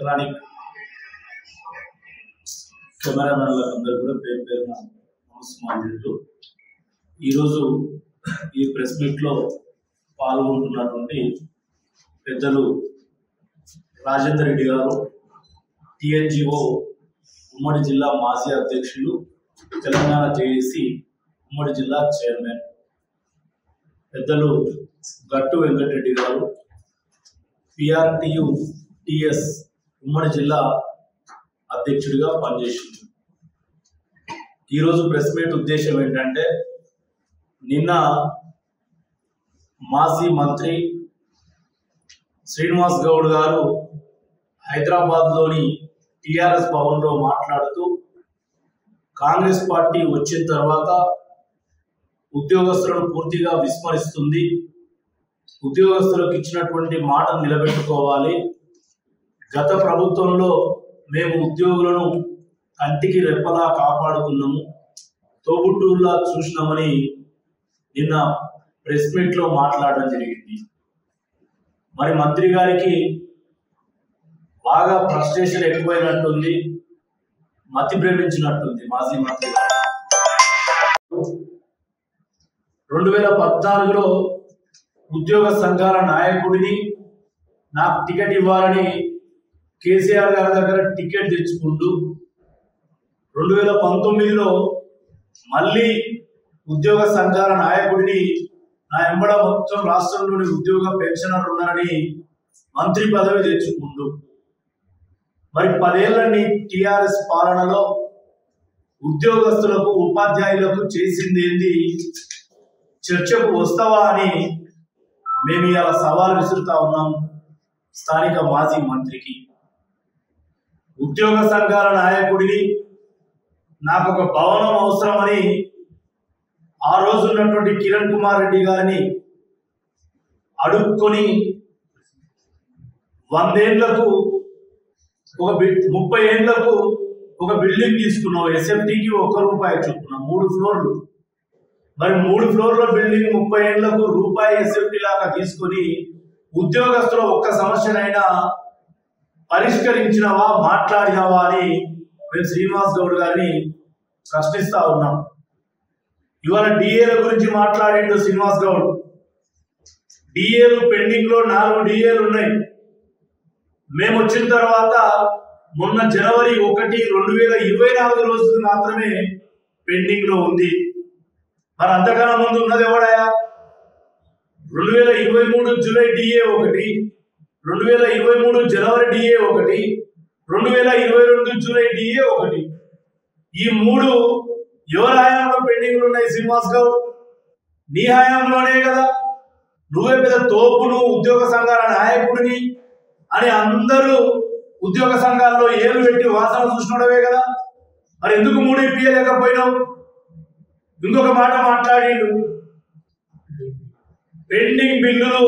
Electronic కెమెరామెన్లందరూ కూడా పేరు పేరున నమస్కారాలు. ఈరోజు ఈ ప్రెస్ మీట్లో పాల్గొంటున్నటువంటి పెద్దలు రాజేందర్ రెడ్డి గారు, టిఎన్జిఓ ఉమ్మడి జిల్లా మాజీ అధ్యక్షులు, తెలంగాణ జేఏసీ ఉమ్మడి జిల్లా చైర్మన్, పెద్దలు గట్టు వెంకటరెడ్డి గారు, పిఆర్టీయు టిఎస్ ఉమ్మడి జిల్లా అధ్యక్షుడిగా పనిచేసింది. ఈరోజు ప్రెస్ మీట్ ఉద్దేశం ఏంటంటే, నిన్న మాజీ మంత్రి శ్రీనివాస్ గౌడ్ గారు హైదరాబాద్లోని టిఆర్ఎస్ భవన్లో మాట్లాడుతూ, కాంగ్రెస్ పార్టీ వచ్చిన తర్వాత ఉద్యోగస్తులను పూర్తిగా విస్మరిస్తుంది, ఉద్యోగస్తులకు ఇచ్చినటువంటి మాటను నిలబెట్టుకోవాలి, గత ప్రభుత్వంలో మేము ఉద్యోగులను కంటికి రెప్పలా కాపాడుకున్నాము, తోబుట్టూరులా చూసినామని నిన్న ప్రెస్ మీట్లో మాట్లాడడం జరిగింది. మరి మంత్రి గారికి బాగా ఫ్రస్ట్రేషన్ ఎక్కువైనట్టుంది, మతి భ్రమించినట్టుంది. మాజీ మంత్రి గారు 2014లో ఉద్యోగ సంఘాల నాయకుడిని, నాకు టికెట్ ఇవ్వాలని కేసీఆర్ గారి దగ్గర టికెట్ తెచ్చుకుంటూ 2019లో మళ్ళీ ఉద్యోగ సంఘాల నాయకుడిని, నా ఎంబడ మొత్తం రాష్ట్రంలోని ఉద్యోగ పెన్షనర్ ఉన్నారని మంత్రి పదవి తెచ్చుకుంటూ, మరి 10 ఏళ్ళని టిఆర్ఎస్ పాలనలో ఉద్యోగస్తులకు, ఉపాధ్యాయులకు చేసింది ఏంది, చర్చకు వస్తావా అని మేము ఇలా సవాల్ విసురుతా ఉన్నాం స్థానిక మాజీ మంత్రికి. ఉద్యోగ సంఘాల నాయకుడిని, నాకు ఒక భవనం అవసరమని ఆ రోజు ఉన్నటువంటి కిరణ్ కుమార్ రెడ్డి గారిని అడుక్కొని 100 ఏళ్లకు 30 ఏళ్లకు ఒక బిల్డింగ్ తీసుకున్నావు. ఎస్ఎఫ్టీకి ₹1 చొప్పున 3 ఫ్లోర్లు. మరి 3 ఫ్లోర్ల బిల్డింగ్ 30 ఏళ్లకు రూపాయి ఎస్ఎఫ్టీ లాగా తీసుకొని ఉద్యోగస్తుల ఒక్క సమస్యనైనా పరిష్కరించినవా, మాట్లాడినవా అని మేము శ్రీనివాస్ గౌడ్ గారిని ప్రశ్నిస్తా ఉన్నాం. ఇవాళ డిఏల గురించి మాట్లాడిండు శ్రీనివాస్ గౌడ్. డిఏలు పెండింగ్ లో 4 డిఏలు ఉన్నాయి. మేము వచ్చిన తర్వాత మొన్న జనవరి 1, 2024 రోజులు మాత్రమే పెండింగ్ లో ఉంది. మరి అంతకన్నా ముందు ఉన్నది ఎవడయా? 2023 జూలై డిఏ 1, 2023 జనవరి డిఏ 1, 2022 జూలై డిఏ 1. ఈ 3 ఎవరి హయాంలో పెండింగ్లు ఉన్నాయి? శ్రీనివాస్ గౌడ్, నీ హయాంలోనే కదా. నువ్వే పెద్ద తోపును, ఉద్యోగ సంఘాల నాయకుడిని అని అందరూ ఉద్యోగ సంఘాల్లో ఏలు పెట్టి వాసన చూసినోడవే కదా. మరి ఎందుకు 3 ఇప్పియలేకపోయినావు? ఇంకొక మాట మాట్లాడిండు, పెండింగ్ బిల్లులు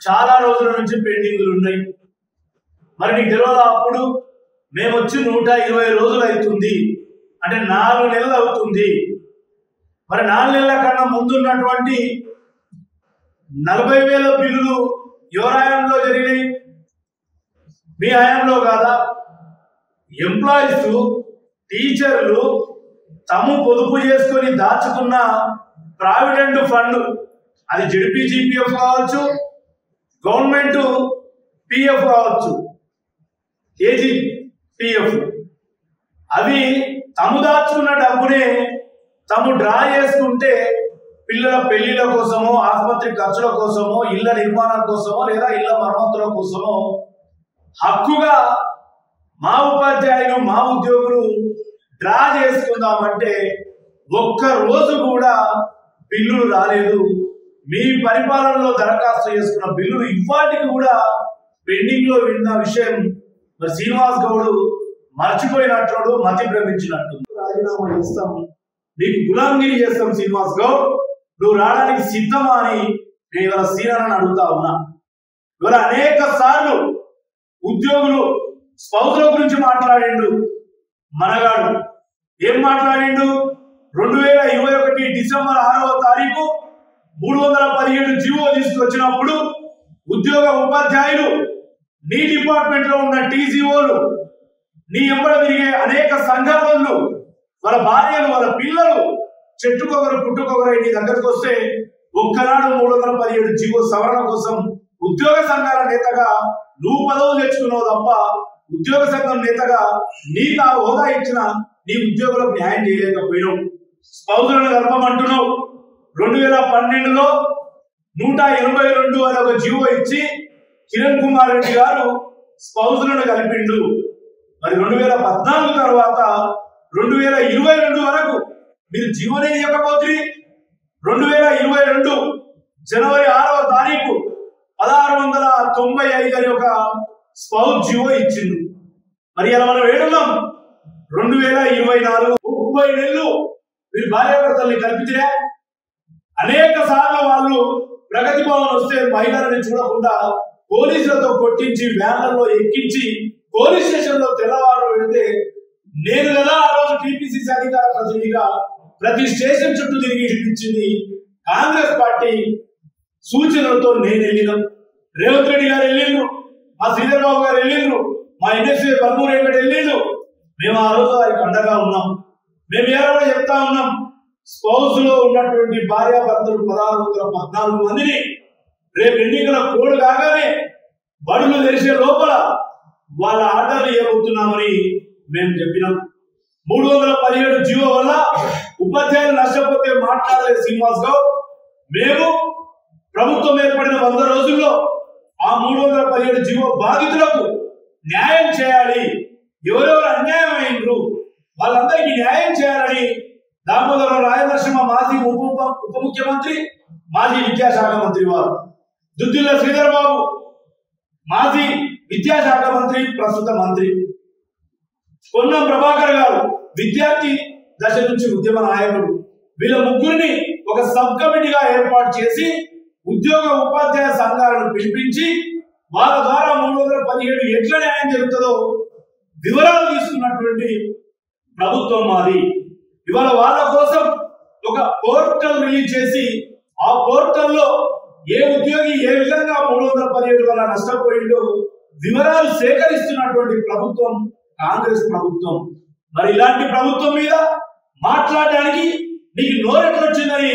చాలా రోజుల నుంచి పెండింగ్లు ఉన్నాయి. మరి నీకు తెలియదా? అప్పుడు మేము వచ్చి 120 రోజులు అవుతుంది, అంటే 4 నెలలు అవుతుంది. మరి 4 నెలల కన్నా ముందున్నటువంటి 40,000 బిల్లులు ఎవరి హయాంలో జరిగినాయి? మీ హయాంలో కాదా? ఎంప్లాయీస్, టీచర్లు తాము పొదుపు చేసుకొని దాచుకున్న ప్రావిడెంట్ ఫండ్, అది జెడ్పీజీపీఎఫ్ కావచ్చు, గవర్నమెంట్ పిఎఫ్ కావచ్చు, ఏజీపీఎఫ్, అవి తాము దాచుకున్న డబ్బునే తాము డ్రా చేసుకుంటే పిల్లల పెళ్లిళ్ళ కోసమో, ఆసుపత్రి ఖర్చుల కోసమో, ఇళ్ల నిర్మాణం కోసమో, లేదా ఇళ్ల మరమ్మతుల కోసమో హక్కుగా మా ఉపాధ్యాయులు, మా ఉద్యోగులు డ్రా చేసుకుందామంటే ఒక్క రోజు కూడా బిల్లులు రాలేదు. మీ పరిపాలనలో దరఖాస్తు చేసుకున్న బిల్లులు ఇవాటికి కూడా పెండింగ్ లో విన్న విషయం మరి శ్రీనివాస్ గౌడ్ మర్చిపోయినట్లు, మతి భ్రమించినట్టు. రాజీనామా చేస్తాం, నీకు గులాంగిరి చేస్తాం శ్రీనివాస్ గౌడ్, నువ్వు రావడానికి సిద్ధమా అని నేను ఇవాళ సీనాన్ని అడుగుతా ఉన్నా. ఇవాళ అనేక సార్లు ఉద్యోగులు స్పౌతుల గురించి మాట్లాడిండు మనగాడు. ఏం మాట్లాడిండు? 2021 డిసెంబర్ 6వ తారీఖు 317 జీవో తీసుకొచ్చినప్పుడు ఉద్యోగ ఉపాధ్యాయులు నీ డిపార్ట్మెంట్ లో ఉన్న టీజీఓలు, నీ ఎంబడ తిరిగే అనేక సంఘాలు, వాళ్ళ భార్యలు, వాళ్ళ పిల్లలు చెట్టుకొకరు పుట్టుకొకరు నీ దగ్గరకు వస్తే ఒక్కనాడు 317 జీవో సవరణ కోసం ఉద్యోగ సంఘాల నేతగా నువ్వు పదవులు తెచ్చుకున్నావు తప్ప ఉద్యోగ సంఘం నేతగా నీకు ఆ హోదా ఇచ్చిన నీ ఉద్యోగులకు న్యాయం చేయలేకపోయినావు. స్పౌజులను కలపమంటున్నావు. 2012లో 182 అనే ఒక జీవో ఇచ్చి కిరణ్ కుమార్ రెడ్డి గారు స్పౌజులను కలిపిండు. మరి 2014 తర్వాత 2022 వరకు మీరు జీవోనే ఇవ్వకపోతే 2022 జనవరి 6వ తారీఖు 1695 అని ఒక స్పౌజ్ జీవో ఇచ్చింది. మరి ఇలా మనం ఏడున్నాం 2024 30 నెలలు మీరు భార్యాభర్తల్ని కల్పితే అనేక సార్లు వాళ్ళు ప్రగతి భవన్ వస్తే మహిళలని చూడకుండా పోలీసులతో కొట్టించి వ్యాన్లలో ఎక్కించి పోలీస్ స్టేషన్ లో తెల్లవారు పెడితే నేను కదా ఆ రోజు టీపీసీసీ అధికార ప్రతినిధిగా ప్రతి స్టేషన్ చుట్టూ తిరిగి ఇచ్చింది కాంగ్రెస్ పార్టీ సూచనలతో నేను వెళ్ళినాం. రేవంత్ రెడ్డి గారు వెళ్ళిండ్రు, మా శ్రీధర్ బాబు గారు వెళ్ళిండ్రు, మా ఎన్ఎస్ఏ బల్మూర్ వెంకట వెళ్ళిండ్రు. మేము ఆ రోజు వారికి అండగా ఉన్నాం. మేము ఏదో కూడా చెప్తా ఉన్నాం, స్పౌస్ లో ఉన్నటువంటి భార్యాభర్తలు 1614 మందిని రేపు ఎన్నికల కోడ్ కాగానే బడులు తెరిచే లోపల వాళ్ళ ఆర్డర్లు ఇవ్వబోతున్నామని మేము చెప్పినాం. 317 జీవో వల్ల ఉపాధ్యాయులు నష్టపోతే మాట్లాడలేదు శ్రీనివాస్ గౌడ్. మేము ప్రభుత్వం ఏర్పడిన 100 రోజుల్లో ఆ 317 జీవో బాధితులకు న్యాయం చేయాలి, ఎవరెవరు అన్యాయం అయినరు వాళ్ళందరికీ న్యాయం చేయాలని దామోదరం రాయలక్ష్మ మాజీ ఉప ముఖ్యమంత్రి, మాజీ విద్యాశాఖ మంత్రి వారు, దుద్దిల్ల శ్రీధర్ బాబు మాజీ విద్యాశాఖ మంత్రి, ప్రస్తుత మంత్రి, పొన్నం ప్రభాకర్ గారు విద్యార్థి దశ నుంచి ఉద్యమ నాయకుడు, వీళ్ళ ముగ్గురిని ఒక సబ్ కమిటీగా ఏర్పాటు చేసి ఉద్యోగ ఉపాధ్యాయ సంఘాలను పిలిపించి వాళ్ళ ద్వారా 317 ఎట్లా న్యాయం జరుగుతుందో వివరాలు తీసుకున్నటువంటి ప్రభుత్వం మాది. ఇవాళ వాళ్ళ కోసం ఒక పోర్టల్ రిలీజ్ చేసి ఆ పోర్టల్లో ఏ ఉద్యోగి ఏ విధంగా 317 వల్ల నష్టపోయిందో వివరాలు సేకరిస్తున్నటువంటి ప్రభుత్వం కాంగ్రెస్ ప్రభుత్వం. మరి ఇలాంటి ప్రభుత్వం మీద మాట్లాడడానికి నీకు నోరెట్లొచ్చిందని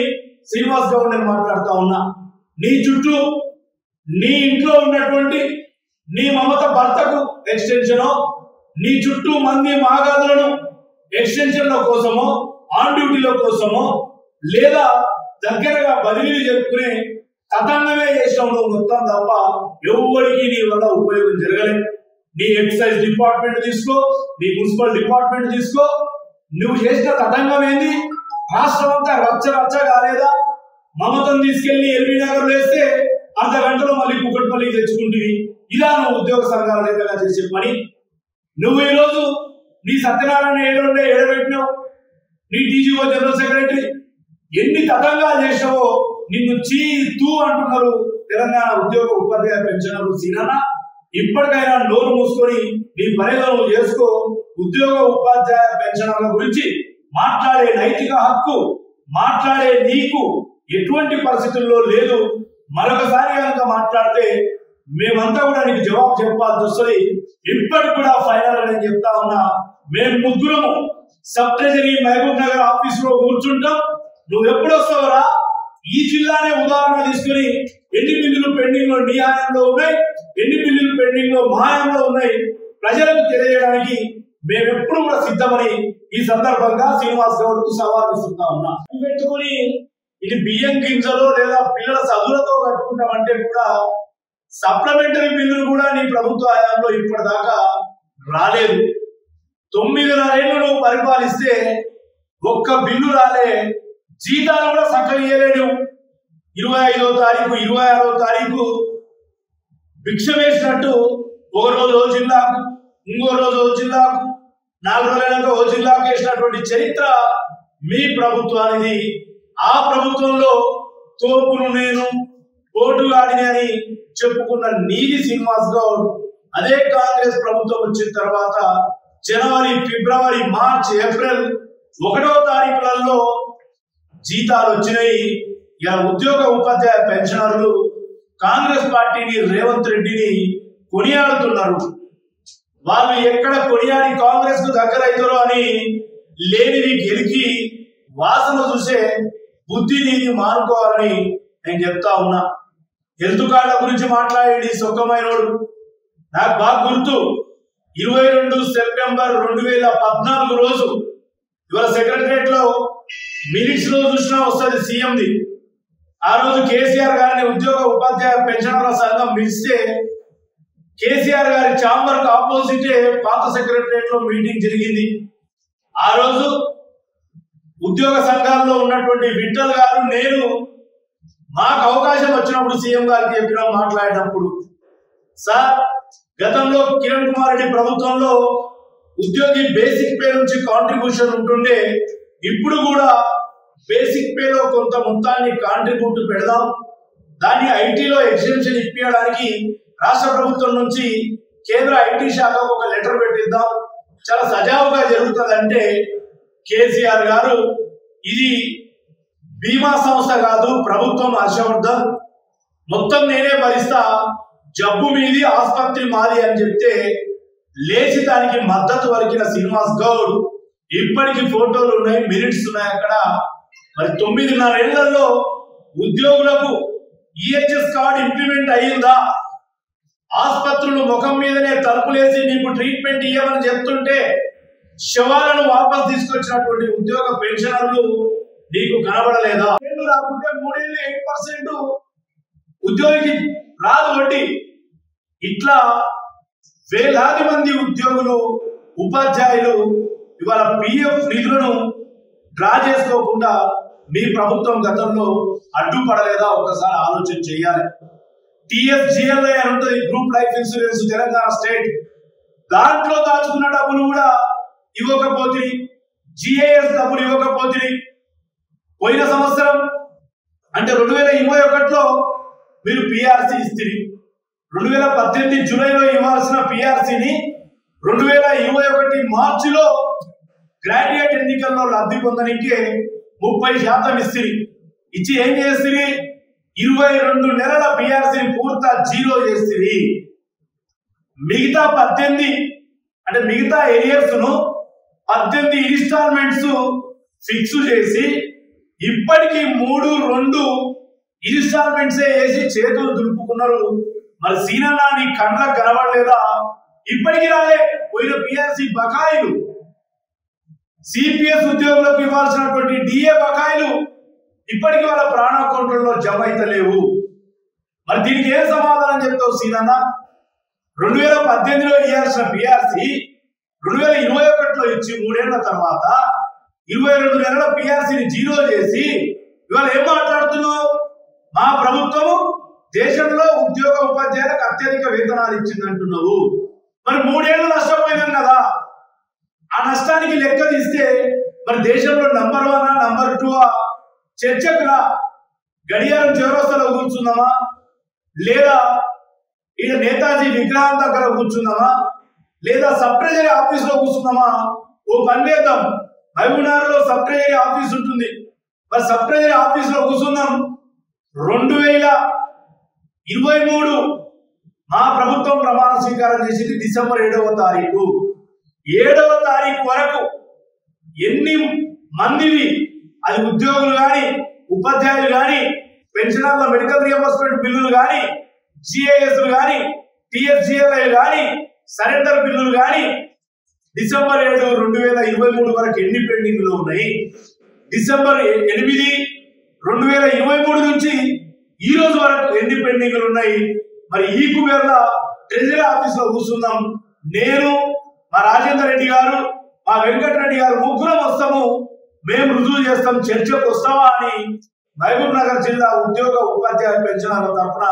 శ్రీనివాస్ గౌడ్ నేను మాట్లాడుతా ఉన్నా. నీ చుట్టూ నీ ఇంట్లో ఉన్నటువంటి నీ మమత భర్తకు ఎక్స్టెన్షనో, నీ చుట్టూ మంది మాగాదులను ఎక్స్టెన్షన్ల కోసమో, ఆన్ డ్యూటీల కోసమో, లేదా దగ్గరగా బదిలీలు చెప్పుకునే తతంగమే చేసినావు మొత్తం తప్ప ఎవరికి నీ వల్ల ఉపయోగం జరగలేదు. నీ ఎక్సైజ్ డిపార్ట్మెంట్ తీసుకో, నీ మున్సిపల్ డిపార్ట్మెంట్ తీసుకో, నువ్వు చేసిన తతంగం ఏంది? రాష్ట్రం అంతా రచ్చ కాలేదా? మమతను తీసుకెళ్లి ఎల్బీ నగర్ వేస్తే అర్ధ గంటలో మళ్ళీ కుకట్పల్లికి తెచ్చుకుంటుంది. ఇదా నువ్వు ఉద్యోగ సంఘాల నేతగా చేసే పని? నువ్వు ఈరోజు నీ సత్యనారాయణ ఏడబెట్టినావు, నీ టీజీఓ జనరల్ సెక్రటరీ ఎన్ని తతంగాలు చేసినావో నిన్ను తూ అంటున్నారు తెలంగాణ ఉద్యోగ ఉపాధ్యాయ పెన్షనర్లు. సీనానా ఇప్పటికైనా నోరు మూసుకొని నీ పనిలో చేసుకో. ఉద్యోగ ఉపాధ్యాయ పెన్షనర్ల గురించి మాట్లాడే నైతిక హక్కు మాట్లాడే నీకు ఎటువంటి పరిస్థితుల్లో లేదు. మరొకసారి కనుక మాట్లాడితే మేమంతా కూడా నీకు జవాబు చెప్పాల్సి వస్తుంది. ఇప్పటికి కూడా ఫైనల్ నేను చెప్తా ఉన్నా, మేము ముగ్గురము sub treasury Mahabubnagar office లో కూర్చుంటాం. నువ్వు ఎప్పుడు వస్తావరా? ఈ జిల్లానే ఉదాహరణ తీసుకుని ఎన్ని బిల్లులు పెండింగ్ లో నీ హాయంలో ఉన్నాయి, ఎన్ని బిల్లులు పెండింగ్ లో మా హాయంలో ఉన్నాయి ప్రజలకు తెలియజేయడానికి మేమెప్పుడు కూడా సిద్ధమని ఈ సందర్భంగా శ్రీనివాస్ గౌడ్ కు సవాల్ ఇస్తుంటా ఉన్నా. పెట్టుకుని ఇది బియ్యం గింజలో లేదా పిల్లల చదువులతో కట్టుకుంటామంటే కూడా సప్లిమెంటరీ బిల్లులు కూడా నీ ప్రభుత్వ హయాంలో ఇప్పటిదాకా రాలేదు. 9.5 ఏళ్ళు నువ్వు పరిపాలిస్తే ఒక్క బిల్లు రాలే. జీతాలు కూడా చక్కగా ఇయ్యలేడు. 25వ తారీఖు 26వ తారీఖు భిక్ష వేసినట్టు ఒక రోజు ఓ జిల్లాకు, ఇంకో రోజు ఓ జిల్లాకు, 4 రోజులైనాక ఓ జిల్లాకు వేసినటువంటి చరిత్ర మీ ప్రభుత్వానికి. ఆ ప్రభుత్వంలో తోపును నేను ఓటుగాడిని అని చెప్పుకున్న నీది శ్రీనివాస్ గౌడ్ అదే కాంగ్రెస్ ప్రభుత్వం వచ్చిన తర్వాత జనవరి, ఫిబ్రవరి, మార్చి, ఏప్రిల్ 1వ తారీఖులలో జీతాలు వచ్చినాయి. ఇలా ఉద్యోగ ఉపాధ్యాయ పెన్షనర్లు కాంగ్రెస్ పార్టీని, రేవంత్ రెడ్డిని కొనియాడుతున్నారు. వాళ్ళు ఎక్కడ కొనియాడి కాంగ్రెస్ కు దగ్గర అవుతారో అని లేనివి గెలికి వాసన చూసే బుద్ధి నీది మానుకోవాలని నేను చెప్తా ఉన్నా. హెల్త్ కార్డుల గురించి మాట్లాడి సుఖమైనోడు నాకు బాగా గుర్తు. 22 సెప్టెంబర్ 2014 రోజు ఇవాళ సెక్రటరియట్ లో మినిట్స్ లో చూసినా వస్తుంది సీఎంది. ఆ రోజు కేసీఆర్ గారిని ఉద్యోగ ఉపాధ్యాయ పెన్షనర్ల సంఘం పిలిస్తే కేసీఆర్ గారి ఛాంబర్ కు ఆపోజిటే పాత సెక్రటరియట్ లో మీటింగ్ జరిగింది. ఆ రోజు ఉద్యోగ సంఘాల్లో ఉన్నటువంటి విఠల్ గారు నేను మాకు అవకాశం వచ్చినప్పుడు సీఎం గారికి చెప్పిన మాట్లాడేటప్పుడు, సార్ గతంలో కిరణ్ కుమార్ రెడ్డి ప్రభుత్వంలో ఉద్యోగి బేసిక్ పే నుంచి కాంట్రిబ్యూషన్ ఉంటుండే, ఇప్పుడు కూడా బేసిక్ పేలో కొంత మొత్తాన్ని కాంట్రిబ్యూట్ పెడదాం, దాన్ని ఐటీలో ఎగ్జెంప్షన్ ఇప్పించడానికి రాష్ట్ర ప్రభుత్వం నుంచి కేంద్ర ఐటీ శాఖకు ఒక లెటర్ పెట్టిద్దాం, చాలా సజావుగా జరుగుతుందంటే కేసీఆర్ గారు ఇది బీమా సంస్థ కాదు ప్రభుత్వం, హర్షవర్ధన్ మొత్తం నేనే భరిస్తా, జబ్బు మీది ఆసుపత్రి మాది అని చెప్తే లేచి దానికి మద్దతు వలికిన శ్రీనివాస్ గౌడ్ ఇప్పటికీ ఫోటోలు ఉన్నాయి, మినిట్స్ ఉన్నాయి అక్కడ. మరి 9.5 ఏళ్లలో ఉద్యోగులకు ఈహెచ్ఎస్ కార్డు ఇంప్లిమెంట్ అయ్యిందా? ఆసుపత్రులు ముఖం మీదనే తలుపులేసి నీకు ట్రీట్మెంట్ ఇవ్వమని చెప్తుంటే శవాలను వాపస్ తీసుకొచ్చినటువంటి ఉద్యోగ పెన్షనర్లు నీకు కనబడలేదా? రాకుంటే 3 ఏళ్ళు 8% ఉద్యోగికి రాదు వడ్డీ. ఇట్లా వేలాది మంది ఉద్యోగులు ఉపాధ్యాయులు ఇవాళ పిఎఫ్ నిధులను డ్రా చేసుకోకుండా మీ ప్రభుత్వం గతంలో అడ్డుపడలేదా? ఒకసారి ఆలోచన చేయాలి. టిఎస్జిఎల్ఐ అని ఉంటుంది, group life insurance Telangana state, దాంట్లో దాచుకున్న డబ్బులు కూడా ఇవ్వకపోతే, జిఏఎస్ డబ్బులు ఇవ్వకపోతే, పోయిన సంవత్సరం అంటే 2021లో మీరు పిఆర్సీ ఇస్తుంది, 2018 జూలైలో ఇవ్వాల్సిన పిఆర్సీని 2021 మార్చిలో గ్రాడ్యుయేట్ ఎన్నికల్లో లబ్ధి పొందడానికి 30% ఇస్తుంది. ఇచ్చి ఏం చేస్తుంది? 22 నెలల పిఆర్సీని పూర్తి జీరో చేస్తుంది. మిగతా 18 అంటే మిగతా ఏరియర్స్ ను 18 ఇన్స్టాల్మెంట్స్ ఫిక్స్ చేసి ఇప్పటికీ 3-2 ఇన్స్టాల్మెంట్స్ వేసి చేతులు దులుపుకున్నారు. మరి సీనన్నా నీ కండ్లకు కనబడలేదా? ఇప్పటికీ రాలే పోయిన పిఆర్సీ బకాయిలు, సిపిఎస్ ఉద్యోగులకు ఇవ్వాల్సినటువంటి డిఏ బకాయిలు ఇప్పటికీ వాళ్ళ ప్రాణ అకౌంట్లలో జమ అయితలేవు. మరి దీనికి ఏం సమాధానం చెప్తావు సీనన్నా? 2018లో ఇవ్వాల్సిన పిఆర్సీ 2021లో ఇచ్చి 3 ఏళ్ల తర్వాత 22 నెలల పిఆర్సీని జీరో చేసి ఇవాళ ఏం మాట్లాడుతున్నావు? మా ప్రభుత్వము దేశంలో ఉద్యోగ ఉపాధ్యాయులకు అత్యధిక వేతనాలు ఇచ్చిందంటున్నావు. మరి 3 ఏళ్ళు నష్టపోయినాం కదా, ఆ నష్టానికి లెక్క తీస్తే మరి దేశంలో నంబర్ 1 నంబర్ 2 చర్చకులా గడియారం చౌరస్తాలో కూర్చుందామా, లేదా ఈయన నేతాజీ విగ్రహం దగ్గర కూర్చుందామా, లేదా సబ్ ట్రెజరీ ఆఫీస్ లో కూర్చుందామా? ఓ పని చేద్దాం, మహబూబ్నగర్ లో సబ్ ట్రెజరీ ఆఫీస్ ఉంటుంది, మరి సబ్ ట్రెజరీ ఆఫీస్ లో కూర్చుందాం. 2023 మా ప్రభుత్వం ప్రమాణ స్వీకారం చేసింది డిసెంబర్ 7వ తారీఖు. 7వ తారీఖు వరకు ఎన్ని మందివి, అది ఉద్యోగులు కానీ ఉపాధ్యాయులు కానీ పెన్షనర్ల మెడికల్ రియంబర్స్మెంట్ బిల్లులు కానీ జిఏఎస్లు కానీ టిఎస్జిఎల్ఐ కానీ సరెండర్ బిల్లులు కానీ డిసెంబర్ 7, 2023 వరకు ఎన్ని పెండింగ్ లో ఉన్నాయి? డిసెంబర్ 8, 2023 నుంచి ఈ రోజు వరకు ఎన్ని పెండింగ్లు ఉన్నాయి? మరి ఈ కుబేర్ల ట్రెజరీ ఆఫీస్ లో కూర్చుందాం. నేను, మా రాజేందర్ రెడ్డి గారు, మా వెంకటరెడ్డి గారు ముగ్గురం వస్తాము, మేము రుజువు చేస్తాం, చర్చకు వస్తావా అని మహబూబ్ నగర్ జిల్లా ఉద్యోగ ఉపాధ్యాయ పెన్షనర్ల తరఫున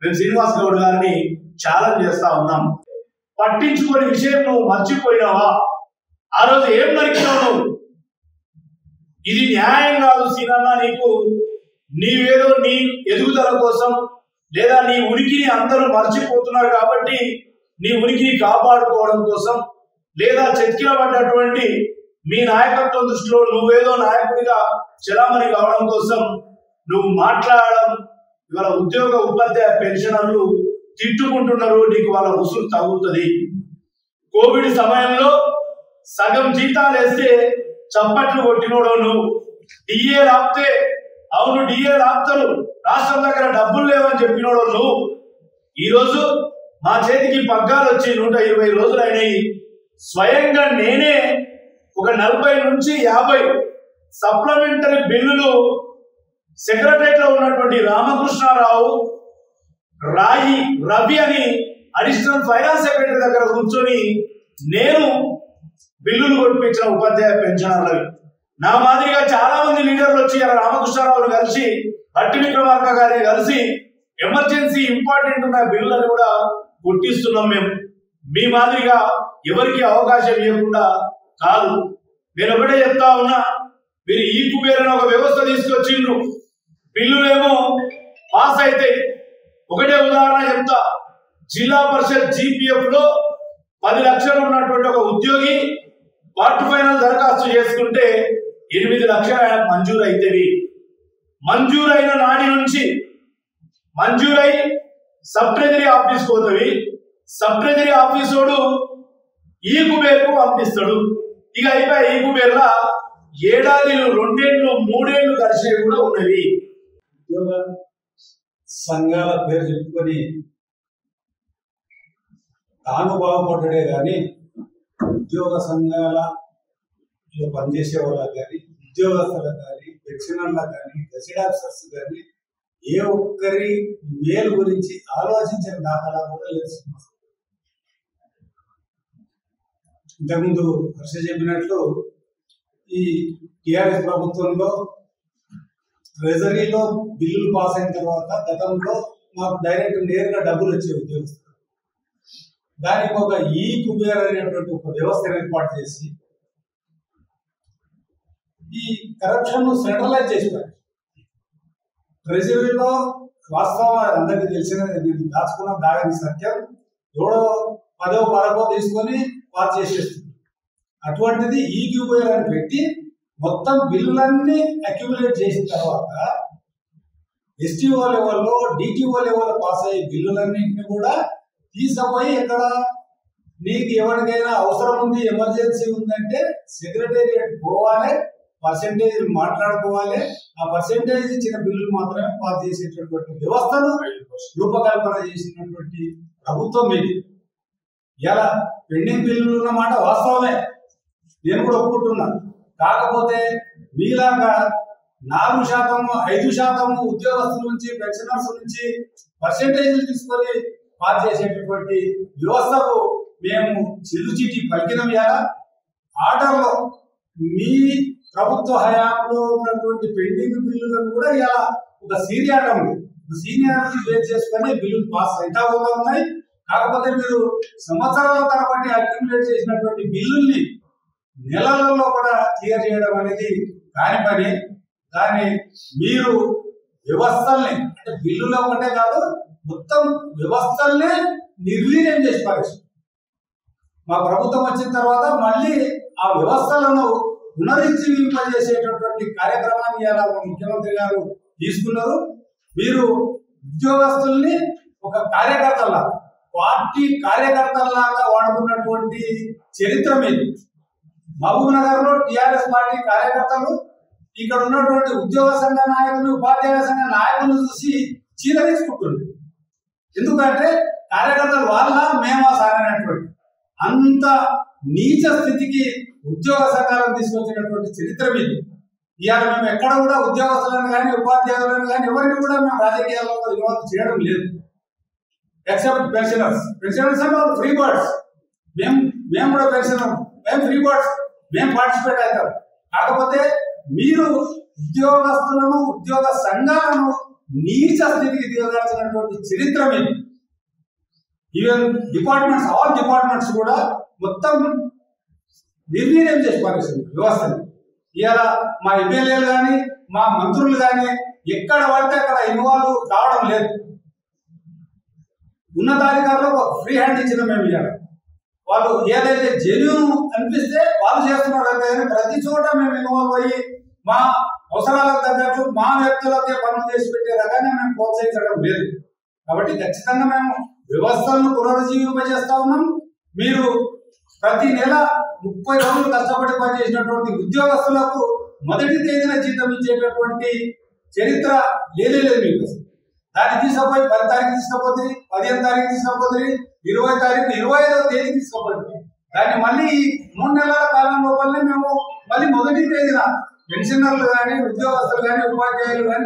మేము శ్రీనివాస్ గౌడ్ గారిని ఛాలెంజ్ చేస్తా ఉన్నాం. పట్టించుకోని విషయం నువ్వు మర్చిపోయినావా? ఆ రోజు ఏం నరికినావు? ఇది న్యాయం కాదు సీనన్నా. నీకు నీవేదో నీ ఎదుగుదల కోసం లేదా నీ ఉనికిని అందరూ మర్చిపోతున్నారు కాబట్టి నీ ఉనికిని కాపాడుకోవడం కోసం లేదా చెక్కిలబడ్డటువంటి మీ నాయకత్వం దృష్టిలో నువ్వేదో నాయకుడిగా చలామణి కావడం కోసం నువ్వు మాట్లాడడం ఇవాళ ఉద్యోగ ఉపాధ్యాయ పెన్షనర్లు తిట్టుకుంటున్నారు, నీకు వాళ్ళ ఉసురు తగులుతుంది. కోవిడ్ సమయంలో సగం జీతాలు వేస్తే చప్పట్లు కొట్టినోడు నువ్వు. డిఏ రాపితే అవును డిఏ రాపుతారు, రాష్ట్రం దగ్గర డబ్బులు లేవని చెప్పినోడు నువ్వు. ఈరోజు మా చేతికి పగ్గాలు వచ్చి 120 రోజులు అయినాయి. స్వయంగా నేనే ఒక 40 నుంచి 50 సప్లిమెంటరీ బిల్లులు సెక్రటరియట్ లో ఉన్నటువంటి రామకృష్ణారావు, రాయి రవి అని అడిషనల్ ఫైనాన్స్ సెక్రటరీ దగ్గర కూర్చొని నేను బిల్లులు కొట్టించిన ఉపాధ్యాయ పెన్షనర్లవి. నా మాదిరిగా చాలా మంది లీడర్లు వచ్చి రామకృష్ణారావును కలిసి, భట్టి విక్రమార్క గారిని కలిసి ఎమర్జెన్సీ ఇంపార్టెంట్ ఉన్న బిల్లులను కూడా కొట్టిస్తున్నాం. మేము మీ మాదిరిగా ఎవరికి అవకాశం ఇవ్వకుండా కాదు. నేను ఒకటే చెప్తా ఉన్నా, మీరు ఈ కుబేరని ఒక వ్యవస్థ తీసుకొచ్చిండ్రు, బిల్లులేమో పాస్ అయితే. ఒకటే ఉదాహరణ చెప్తా, జిల్లా పరిషత్ జీపీఎఫ్ లో 10 లక్షలు ఉన్నటువంటి ఒక ఉద్యోగి క్వార్టర్ ఫైనల్ దరఖాస్తు చేసుకుంటే 8 లక్షలు ఆయనకు మంజూరు అవుతుంది. మంజూరైన నాటి నుంచి మంజూరై సబ్ ట్రెజరీ ఆఫీస్ పోతుంది. సబ్ ట్రెజరీ ఆఫీసోడు ఈ కుబేర్కు పంపిస్తాడు. ఇక అయిపోయి ఈ కుబేర్లా ఏడాదిలు 2 ఏళ్ళు 3 ఏళ్ళు ఖర్చు కూడా ఉన్నవి. ఉద్యోగ సంఘాల పేరు చెప్పుకొని తాను బాగుపడ్డే కానీ ఉద్యోగ సంఘాలలో పనిచేసే వాళ్ళకి కానీ, ఉద్యోగస్తులకు కానీ, పెన్షనర్లకు కానీ, గెజిట్ ఆఫీసర్స్ కానీ ఏ ఒక్కరి మేలు గురించి ఆలోచించిన దాఖలా కూడా లేదు. ఇంతకుముందు హర్ష చెప్పినట్లు ఈ టిఆర్ఎస్ ప్రభుత్వంలో ట్రెజరీలో బిల్లులు పాస్ అయిన తర్వాత గతంలో మాకు డైరెక్ట్ నేరుగా డబ్బులు వచ్చే ఉద్యోగస్తులు, దానికి ఒక ఈ కుబేర్ అనేటువంటి ఒక వ్యవస్థను ఏర్పాటు చేసి ఈ కరప్షన్ సెంట్రలైజ్ చేస్తారు. ట్రెజరీలో వాస్తవం అందరికీ తెలిసినది, దాచుకున్న దాని సత్యం ఎవడో 10వ 12వ తీసుకొని పాస్ చేసేస్తుంది. అటువంటిది ఈ క్యూబేర్ అని పెట్టి మొత్తం బిల్లులన్నీ అక్యుములేట్ చేసిన తర్వాత ఎస్టీఓ లెవెల్లో, డిటిఓ లెవెల్లో పాస్ అయ్యే బిల్లులన్నింటినీ కూడా తీసుకుపోయి ఎక్కడ నీకు ఎవరికైనా అవసరం ఉంది, ఎమర్జెన్సీ ఉందంటే సెక్రటేరియట్ పోవాలి, పర్సెంటేజ్ మాట్లాడుకోవాలి. ఆ పర్సెంటేజ్ ఇచ్చిన బిల్లులు మాత్రమే పాస్ చేసేటటువంటి వ్యవస్థను రూపకల్పన చేసినటువంటి ప్రభుత్వం ఇది. ఇలా పెండింగ్ బిల్లులు ఉన్నమాట వాస్తవమే, నేను కూడా ఒప్పుకుంటున్నాను. కాకపోతే మీలాగా 4%, 5% ఉద్యోగస్తుల నుంచి, పెన్షనర్స్ నుంచి పర్సెంటేజ్లు తీసుకొని పాస్ చేసేటటువంటి వ్యవస్థకు మేము చిల్లుచీటి పలికినం. ఇలా ఆర్డర్లో మీ ప్రభుత్వ హయాంలో ఉన్నటువంటి పెండింగ్ బిల్లులను కూడా ఇలా ఒక సీనియారిటీ బేస్ చేసుకొని బిల్లులు పాస్ అవుతా ఉన్నాయి. కాకపోతే మీరు సంవత్సరాల తరబడి అక్యుములేట్ చేసినటువంటి బిల్లుల్ని నెలలలో కూడా క్లియర్ చేయడం అనేది కాని పని. కానీ మీరు వ్యవస్థల్ని, అంటే బిల్లులో ఒకటే కాదు, మొత్తం వ్యవస్థల్ని నిర్వీర్యం చేసి పారేశారు. మా ప్రభుత్వం వచ్చిన తర్వాత మళ్ళీ ఆ వ్యవస్థలను పునరుజ్జీవింపజేసేటటువంటి కార్యక్రమాన్ని ఇలా ముఖ్యమంత్రి గారు తీసుకున్నారు. మీరు ఉద్యోగస్తుల్ని ఒక కార్యకర్తల్లాగా, పార్టీ కార్యకర్తల్లాగా వాడుకున్నటువంటి చరిత్ర మీద. మహబూబ్ నగర్ లో టిఆర్ఎస్ పార్టీ కార్యకర్తలు ఇక్కడ ఉన్నటువంటి ఉద్యోగ సంఘ నాయకులు, ఉపాధ్యాయ సంఘ నాయకులను చూసి చీదరించుకుంటున్నారు. ఎందుకంటే కార్యకర్తలు వాళ్ళ మేమా సాగినటువంటి అంత నీచ స్థితికి ఉద్యోగ సంఘాలను తీసుకొచ్చినటువంటి చరిత్ర మీద. ఇవాళ మేము ఎక్కడ కూడా ఉద్యోగస్తులను కానీ, ఉపాధ్యాయులను కానీ ఎవరిని కూడా మేము రాజకీయాల్లో ఇన్వాల్వ్ చేయడం లేదు. ఎక్సెప్ట్ పెన్షనర్స్ అంటే వాళ్ళు ఫ్రీ బర్డ్స్. మేము కూడా పెన్షనర్, మేము ఫ్రీ బర్డ్స్, మేము పార్టిసిపేట్ అవుతాం. కాకపోతే మీరు ఉద్యోగస్తులను, ఉద్యోగ సంఘాలను నీచ స్థితికి దిగజార్చినటువంటి చరిత్ర మీద. ఈవెన్ డిపార్ట్మెంట్స్, ఆల్ డిపార్ట్మెంట్స్ కూడా మొత్తం నిర్వీర్యం చేసి పారేసింది వ్యవస్థని. ఇవాళ మా ఎమ్మెల్యేలు కానీ, మా మంత్రులు కానీ ఎక్కడ పడితే అక్కడ ఇన్వాల్వ్ కావడం లేదు. ఉన్నతాధికారులకు ఒక ఫ్రీ హ్యాండ్ ఇచ్చిన మేము ఇవాళ. వాళ్ళు ఏదైతే జెన్యూన్ అనిపిస్తే వాళ్ళు చేస్తున్నారు. కానీ ప్రతి చోట మేము ఇన్వాల్వ్ అయ్యి మా అవసరాలకు తగ్గట్టు మా వ్యక్తులకే పనులు చేసి పెట్టే రకంగా మేము ప్రోత్సహించడం లేదు. కాబట్టి ఖచ్చితంగా మేము వ్యవస్థలను పునరుజ్జీవింపజేస్తా ఉన్నాం. మీరు ప్రతి నెల 30 రోజులు కష్టపడి పనిచేసినటువంటి ఉద్యోగస్తులకు మొదటి తేదీన జీతం ఇచ్చేటటువంటి చరిత్ర లేదు మీకు. దాన్ని తీసుకుపోయి 10 తారీఖు తీసుకపోతే, 15 తారీఖు తీసుకపోతే, 20 తారీఖు, 25వ తేదీ తీసుకపోతే, దాన్ని మళ్ళీ 3 నెలల కాలం లోపలనే మేము మళ్ళీ మొదటి తేదీన పెన్షనర్లు కానీ, ఉద్యోగస్తులు కానీ, ఉపాధ్యాయులు కానీ